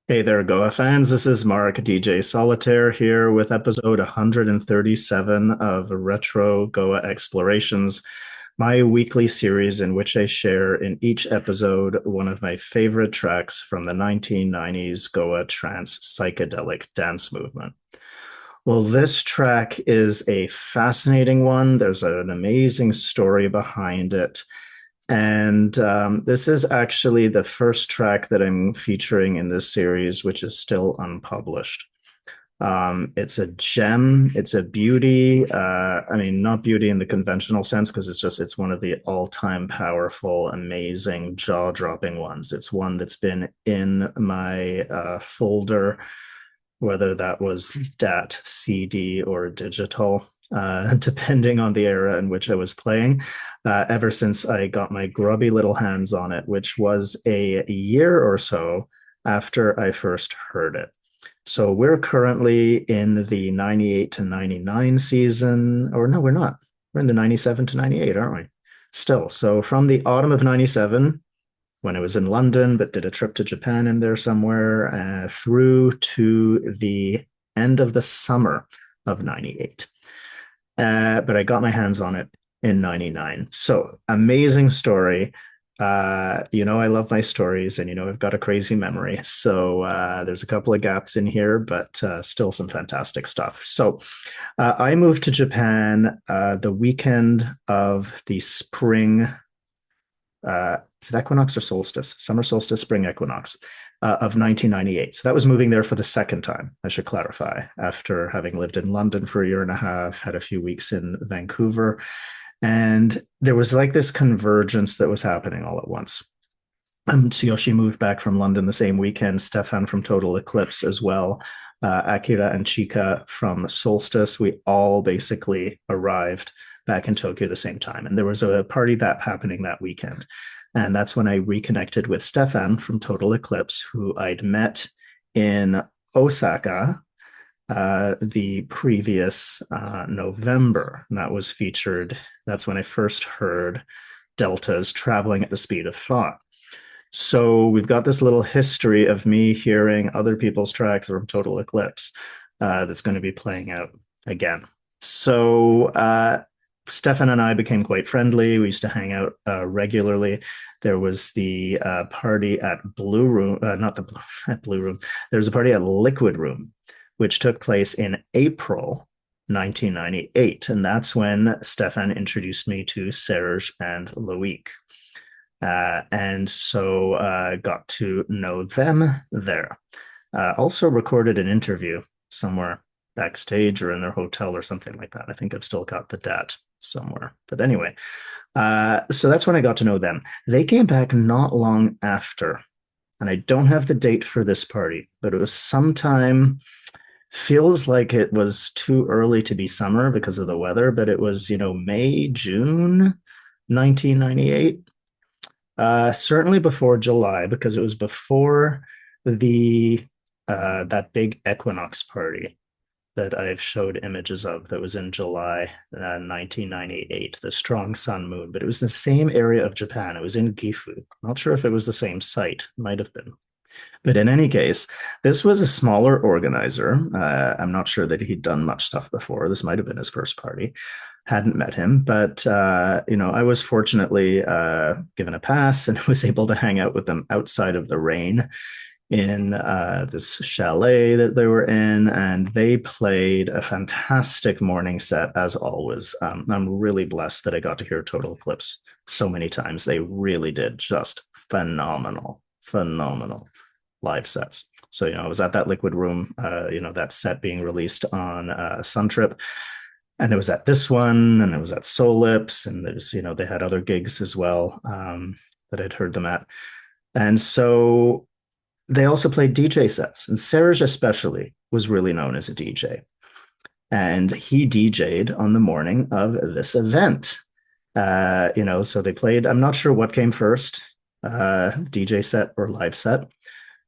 Hey there, Goa fans. This is Mark, DJ Solitaire, here with episode 137 of Retro Goa Explorations, my weekly series in which I share in each episode one of my favorite tracks from the 1990s Goa Trance psychedelic dance movement. Well, this track is a fascinating one. There's an amazing story behind it. And this is actually the first track that I'm featuring in this series, which is still unpublished. It's a gem. It's a beauty. I mean, not beauty in the conventional sense, because it's one of the all-time powerful, amazing, jaw-dropping ones. It's one that's been in my folder, whether that was DAT, CD, or digital, depending on the era in which I was playing, ever since I got my grubby little hands on it, which was a year or so after I first heard it. So we're currently in the 98 to 99 season, or no, we're not. We're in the 97 to 98, aren't we? Still. So from the autumn of 97, when I was in London, but did a trip to Japan in there somewhere, through to the end of the summer of 98. But I got my hands on it in 99. So amazing story. I love my stories and, I've got a crazy memory. So there's a couple of gaps in here, but still some fantastic stuff. So I moved to Japan the weekend of the spring. Is it equinox or solstice? Summer solstice, spring equinox of 1998. So that was moving there for the second time, I should clarify, after having lived in London for a year and a half, had a few weeks in Vancouver. And there was like this convergence that was happening all at once. Tsuyoshi moved back from London the same weekend, Stefan from Total Eclipse as well, Akira and Chika from Solstice. We all basically arrived back in Tokyo the same time. And there was a party that happening that weekend. And that's when I reconnected with Stefan from Total Eclipse, who I'd met in Osaka the previous November. And that was featured. That's when I first heard deltas traveling at the speed of thought. So we've got this little history of me hearing other people's tracks from Total Eclipse that's going to be playing out again. So Stefan and I became quite friendly. We used to hang out regularly. There was the party at Blue Room, not the at Blue Room. There was a party at Liquid Room, which took place in April 1998. And that's when Stefan introduced me to Serge and Loic. And so got to know them there. Also recorded an interview somewhere backstage or in their hotel or something like that. I think I've still got the dat somewhere. But anyway, so that's when I got to know them. They came back not long after, and I don't have the date for this party, but it was sometime. Feels like it was too early to be summer because of the weather, but it was, May, June 1998. Certainly before July, because it was before the that big equinox party that I've showed images of that was in July 1998, the strong sun moon. But it was the same area of Japan. It was in Gifu. Not sure if it was the same site. Might have been. But in any case, this was a smaller organizer. I'm not sure that he'd done much stuff before. This might have been his first party. Hadn't met him, but I was fortunately given a pass and was able to hang out with them outside of the rain in this chalet that they were in, and they played a fantastic morning set as always. I'm really blessed that I got to hear Total Eclipse so many times. They really did just phenomenal, phenomenal live sets. So, I was at that Liquid Room, that set being released on Sun Trip. And it was at this one, and it was at Solips, and there's, they had other gigs as well that I'd heard them at. And so they also played DJ sets, and Serge especially was really known as a DJ. And he DJ'd on the morning of this event. So they played, I'm not sure what came first, DJ set or live set,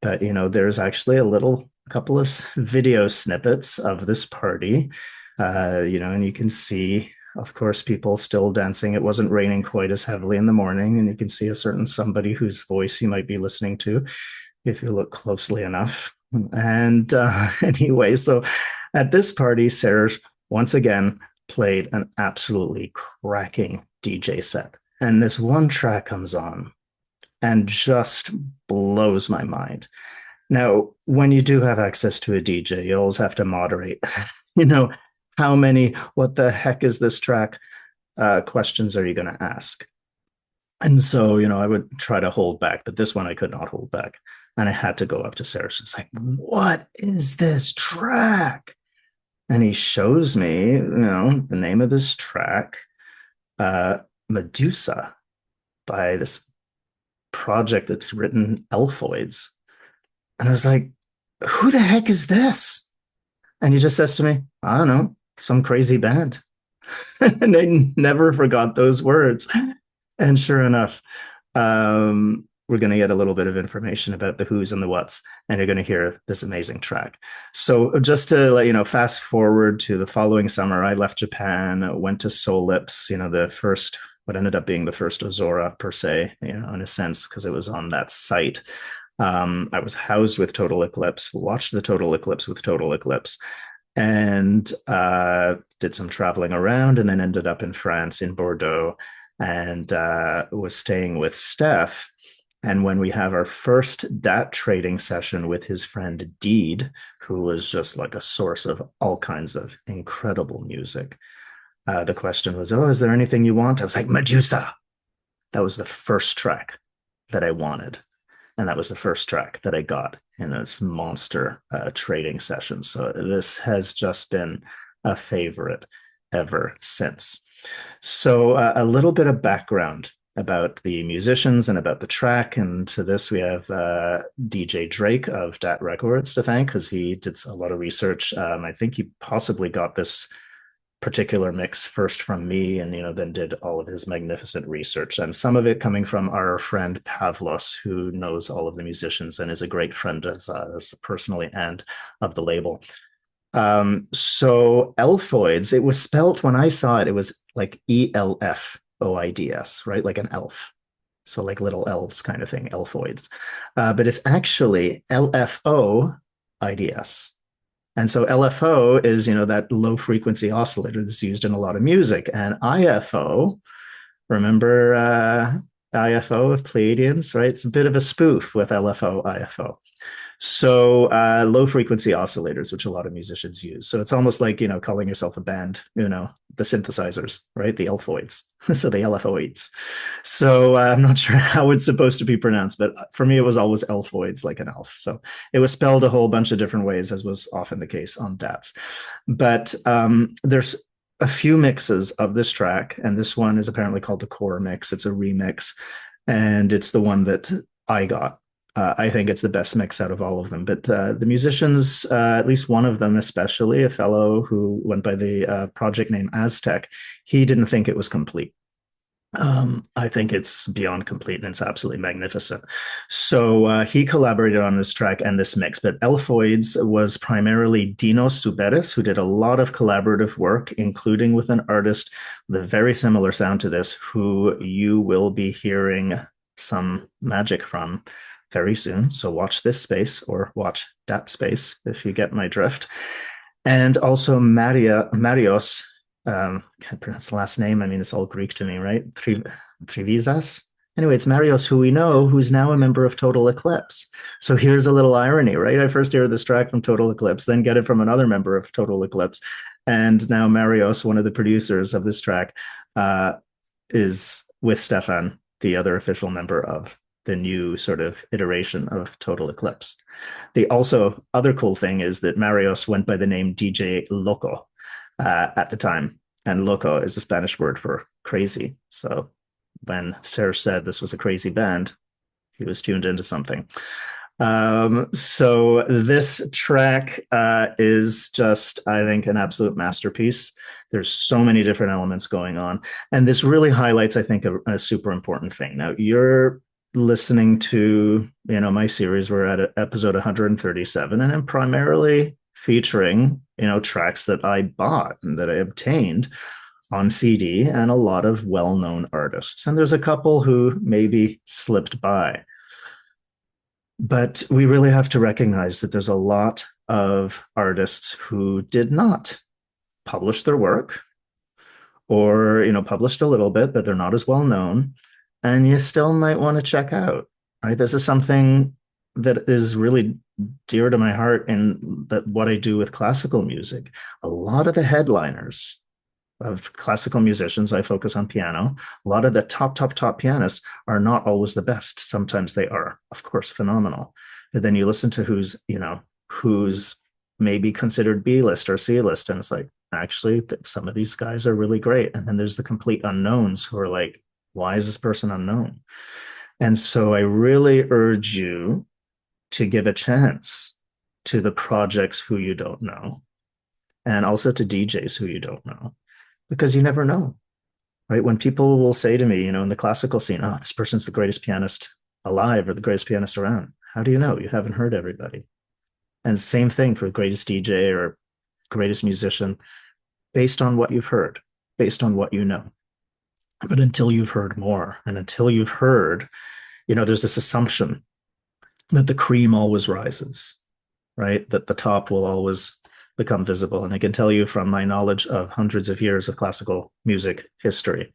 but, there's actually a couple of video snippets of this party, and you can see, of course, people still dancing. It wasn't raining quite as heavily in the morning, and you can see a certain somebody whose voice you might be listening to if you look closely enough. And anyway, so at this party, Serge once again played an absolutely cracking DJ set. And this one track comes on and just blows my mind. Now, when you do have access to a DJ, you always have to moderate, you know, how many, what the heck is this track? Questions are you going to ask? And so, I would try to hold back, but this one I could not hold back. And I had to go up to Serge. It's like, what is this track? And he shows me, the name of this track, uh, Medusa, by this project that's written LFOids. And I was like, who the heck is this? And he just says to me, I don't know, some crazy band. And I never forgot those words. And sure enough, we're going to get a little bit of information about the who's and the what's, and you're going to hear this amazing track. So just to let you know, fast forward to the following summer, I left Japan, went to Solips, the first, what ended up being the first Ozora per se, in a sense, because it was on that site. I was housed with Total Eclipse, watched the Total Eclipse with Total Eclipse, and did some traveling around, and then ended up in France, in Bordeaux, and was staying with Steph. And when we have our first DAT trading session with his friend Deed, who was just like a source of all kinds of incredible music, the question was, oh, is there anything you want? I was like, Medusa. That was the first track that I wanted. And that was the first track that I got in this monster trading session. So this has just been a favorite ever since. So a little bit of background about the musicians and about the track. And to this, we have DJ Drake of Dat Records to thank, because he did a lot of research. I think he possibly got this particular mix first from me, and then did all of his magnificent research, and some of it coming from our friend Pavlos, who knows all of the musicians and is a great friend of us personally and of the label. So LFOids, it was spelt, when I saw it, it was like ELFOIDS, right? Like an elf. So like little elves kind of thing, LFOids. But it's actually LFOIDS. And so LFO is, that low frequency oscillator that's used in a lot of music. And IFO, remember IFO of Pleiadians, right? It's a bit of a spoof with LFO, IFO. So low frequency oscillators, which a lot of musicians use. So it's almost like, calling yourself a band, the synthesizers, right? The LFOids. So the LFOids. So I'm not sure how it's supposed to be pronounced, but for me, it was always LFOids, like an elf. So it was spelled a whole bunch of different ways, as was often the case on DATs. But there's a few mixes of this track, and this one is apparently called the core mix. It's a remix, and it's the one that I got. I think it's the best mix out of all of them. But the musicians, at least one of them especially, a fellow who went by the project name Aztec, he didn't think it was complete. I think it's beyond complete, and it's absolutely magnificent. So he collaborated on this track and this mix, but LFOids was primarily Dino Suberis, who did a lot of collaborative work, including with an artist with a very similar sound to this, who you will be hearing some magic from very soon. So watch this space, or watch that space, if you get my drift. And also Marios, can't pronounce the last name. I mean, it's all Greek to me, right? Trivisas. Anyway, it's Marios, who we know, who's now a member of Total Eclipse. So here's a little irony, right? I first hear this track from Total Eclipse, then get it from another member of Total Eclipse. And now Marios, one of the producers of this track, is with Stefan, the other official member of the new sort of iteration of Total Eclipse. The other cool thing is that Marios went by the name DJ Loco at the time. And loco is a Spanish word for crazy. So when Serge said this was a crazy band, he was tuned into something. So this track is just, I think, an absolute masterpiece. There's so many different elements going on. And this really highlights, I think, a super important thing. Now, you're listening to, my series. We're at episode 137, and I'm primarily featuring, tracks that I bought and that I obtained on CD, and a lot of well-known artists. And there's a couple who maybe slipped by. But we really have to recognize that there's a lot of artists who did not publish their work, or published a little bit, but they're not as well known, and you still might want to check out. Right, this is something that is really dear to my heart in that what I do with classical music. A lot of the headliners of classical musicians, I focus on piano. A lot of the top pianists are not always the best. Sometimes they are, of course, phenomenal. But then you listen to who's maybe considered B list or C list, and it's like, actually, some of these guys are really great. And then there's the complete unknowns who are like, why is this person unknown? And so I really urge you to give a chance to the projects who you don't know, and also to DJs who you don't know, because you never know, right? When people will say to me, in the classical scene, oh, this person's the greatest pianist alive or the greatest pianist around. How do you know? You haven't heard everybody. And same thing for greatest DJ or greatest musician, based on what you've heard, based on what you know. But until you've heard more, and until you've heard, there's this assumption that the cream always rises, right? That the top will always become visible. And I can tell you from my knowledge of hundreds of years of classical music history,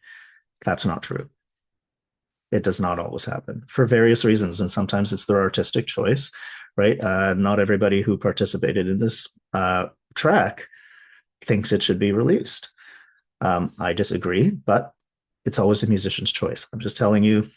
that's not true. It does not always happen for various reasons. And sometimes it's their artistic choice, right? Not everybody who participated in this track thinks it should be released. I disagree, but it's always a musician's choice. I'm just telling you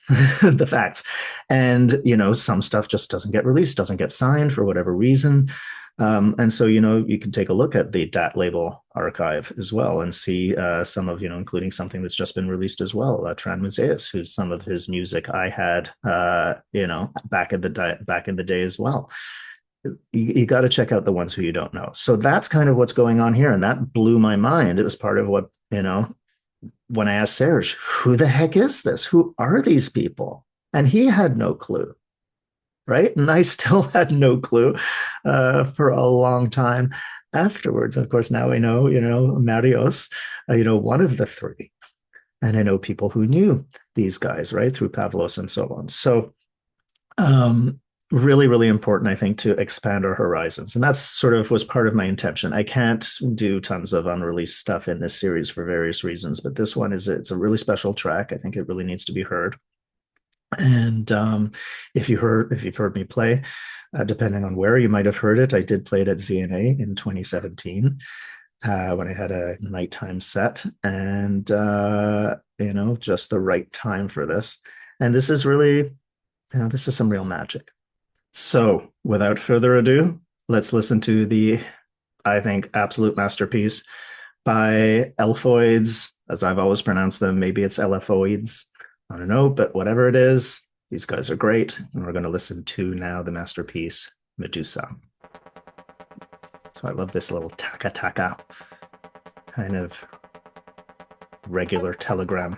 the facts. And, some stuff just doesn't get released, doesn't get signed for whatever reason. And so, you can take a look at the DAT label archive as well and see some of, including something that's just been released as well, Tran Museus, who's some of his music I had, back in the day as well. You got to check out the ones who you don't know. So that's kind of what's going on here. And that blew my mind. It was part of what, when I asked Serge, who the heck is this? Who are these people? And he had no clue. Right. And I still had no clue for a long time afterwards. Of course, now I know, Marios, one of the three. And I know people who knew these guys, right, through Pavlos and so on. So really, really important, I think, to expand our horizons. And that's sort of was part of my intention. I can't do tons of unreleased stuff in this series for various reasons, but this one it's a really special track. I think it really needs to be heard. And if you've heard me play, depending on where you might have heard it, I did play it at ZNA in 2017 when I had a nighttime set, and just the right time for this. And this is really, this is some real magic. So without further ado, let's listen to the, I think, absolute masterpiece by LFOids, as I've always pronounced them. Maybe it's LFOids. I don't know, but whatever it is, these guys are great. And we're going to listen to now the masterpiece, Medusa. So I love this little taka-taka kind of regular telegram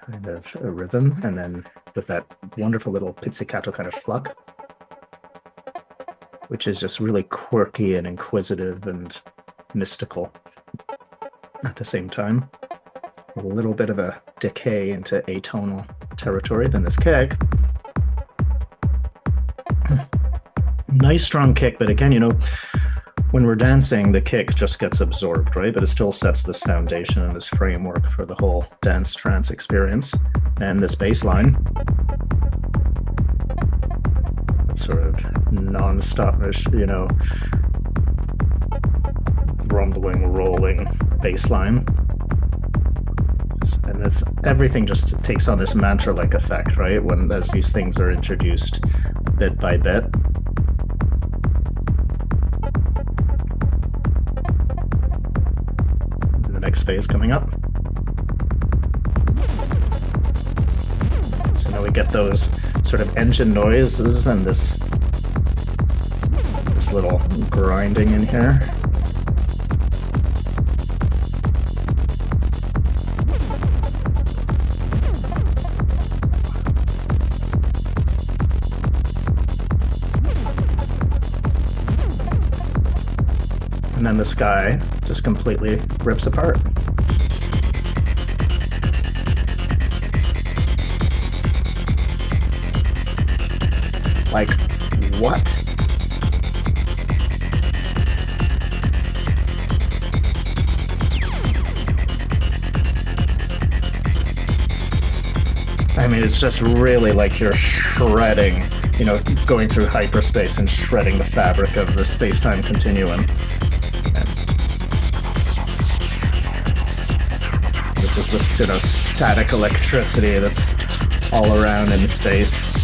kind of a rhythm. And then with that wonderful little pizzicato kind of pluck, which is just really quirky and inquisitive and mystical at the same time. A little bit of a decay into atonal territory. Then this kick. Nice strong kick, but again, when we're dancing, the kick just gets absorbed, right? But it still sets this foundation and this framework for the whole dance trance experience. And this bass line, sort of non-stop, rumbling, rolling bass line. And everything just takes on this mantra-like effect, right? As these things are introduced bit by bit. And the next phase coming up. So now we get those sort of engine noises and this little grinding in here. And then the sky just completely rips apart. Like, what? I mean, it's just really like you're shredding, you know, going through hyperspace and shredding the fabric of the space-time continuum. And this is this, you know, static electricity that's all around in space.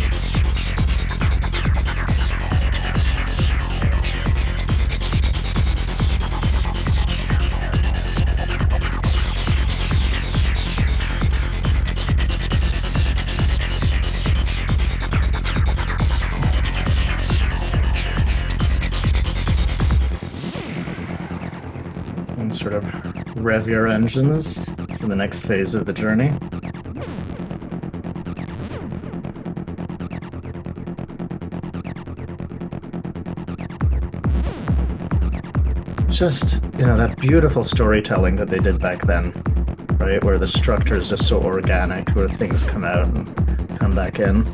And sort of rev your engines for the next phase of the journey. Just, you know, that beautiful storytelling that they did back then, right? Where the structure is just so organic, where things come out and come back in.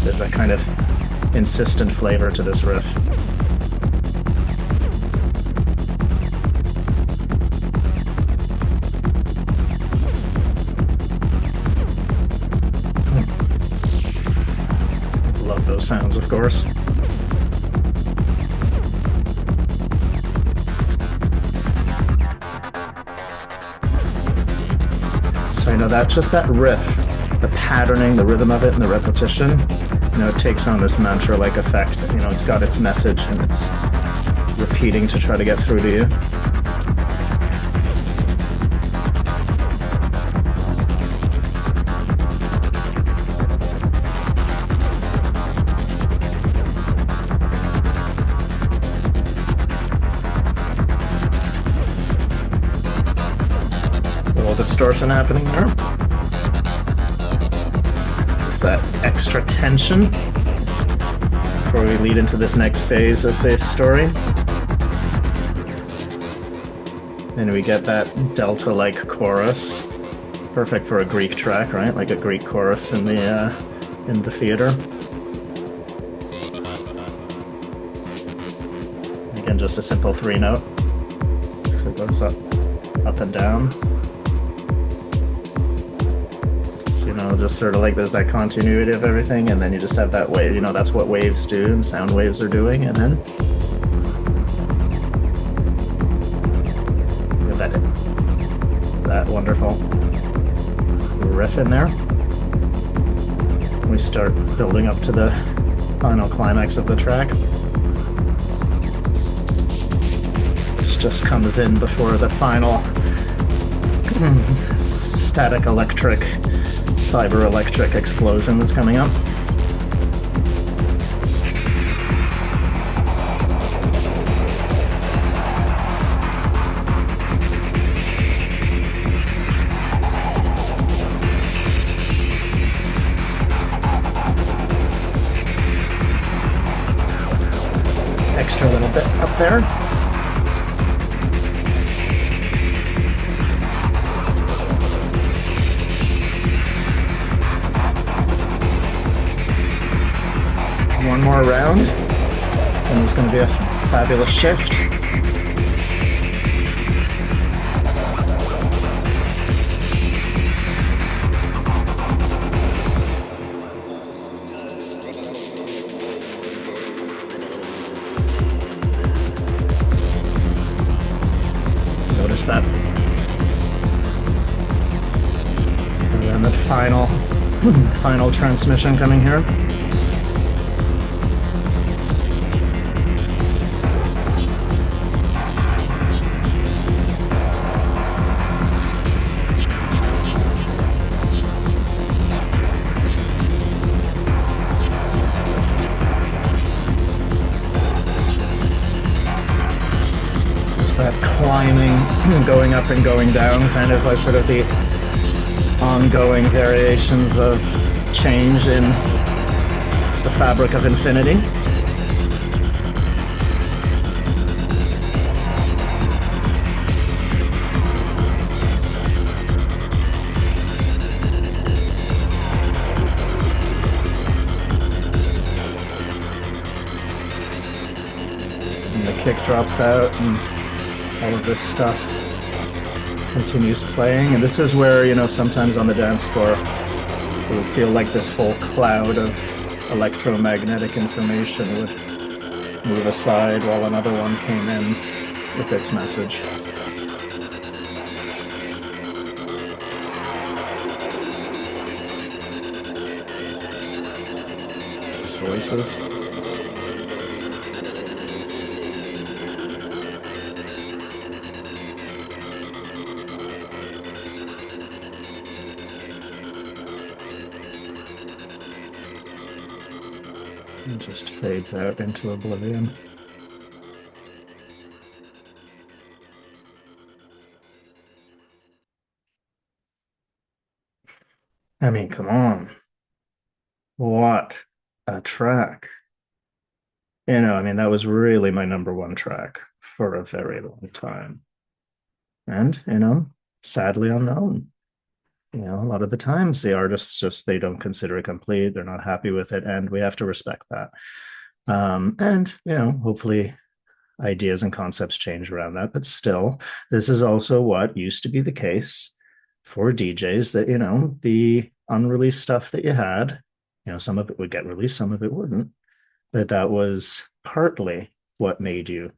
There's that kind of insistent flavor to this riff. Love those sounds, of course. So, you know, that riff, the patterning, the rhythm of it, and the repetition, you know, it takes on this mantra-like effect. You know, it's got its message and it's repeating to try to get through to you. A little distortion happening there. It's that extra tension before we lead into this next phase of the story. And we get that delta-like chorus, perfect for a Greek track, right? Like a Greek chorus in the theater. Again, just a simple 3-note. So it goes up and down. You know, just sort of like there's that continuity of everything, and then you just have that wave. You know, that's what waves do and sound waves are doing, and then that wonderful riff in there. We start building up to the final climax of the track. This just comes in before the final static electric cyber-electric explosion that's coming up. Extra little bit up there. One more round, and there's going to be a fabulous shift. Notice that. So then the final transmission coming here. That climbing, going up and going down, kind of like sort of the ongoing variations of change in the fabric of infinity. And the kick drops out, and all of this stuff continues playing. And this is where, sometimes on the dance floor, it would feel like this whole cloud of electromagnetic information would move aside while another one came in with its message. Those voices. And just fades out into oblivion. I mean, come on. What a track. I mean, that was really my number one track for a very long time. And, sadly unknown. A lot of the times the artists just they don't consider it complete, they're not happy with it, and we have to respect that. And hopefully ideas and concepts change around that, but still, this is also what used to be the case for DJs that the unreleased stuff that you had, some of it would get released, some of it wouldn't, but that was partly what made you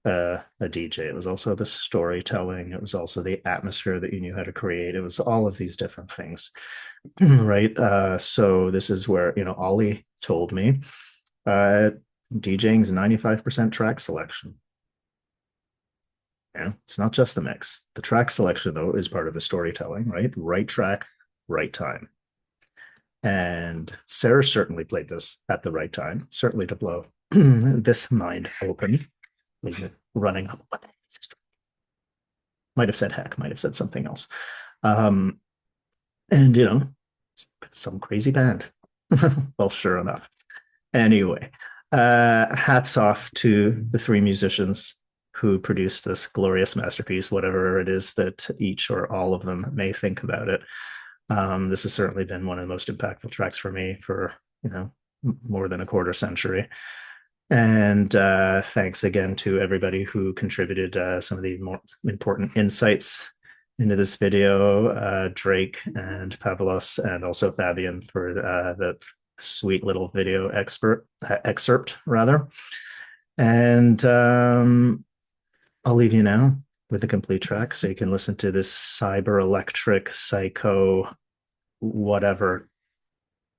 a DJ. It was also the storytelling. It was also the atmosphere that you knew how to create. It was all of these different things, right? So this is where Ollie told me DJing is 95% track selection. It's not just the mix. The track selection though is part of the storytelling, right? Right track, right time. And Sarah certainly played this at the right time, certainly to blow this mind open. Running up. Might have said heck, might have said something else. And some crazy band. Well, sure enough. Anyway, hats off to the three musicians who produced this glorious masterpiece, whatever it is that each or all of them may think about it. This has certainly been one of the most impactful tracks for me for, more than a quarter century. And thanks again to everybody who contributed some of the more important insights into this video, Drake and Pavlos, and also Fabian for the sweet little video excerpt, rather. And I'll leave you now with the complete track so you can listen to this cyber electric psycho whatever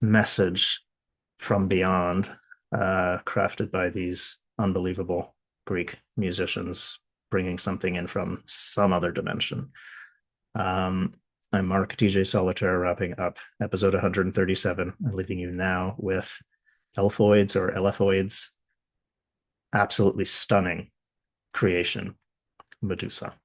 message from beyond, crafted by these unbelievable Greek musicians, bringing something in from some other dimension. I'm Mark, DJ Solitaire, wrapping up episode 137 and leaving you now with LFOids or LFOids. Absolutely stunning creation, Medusa.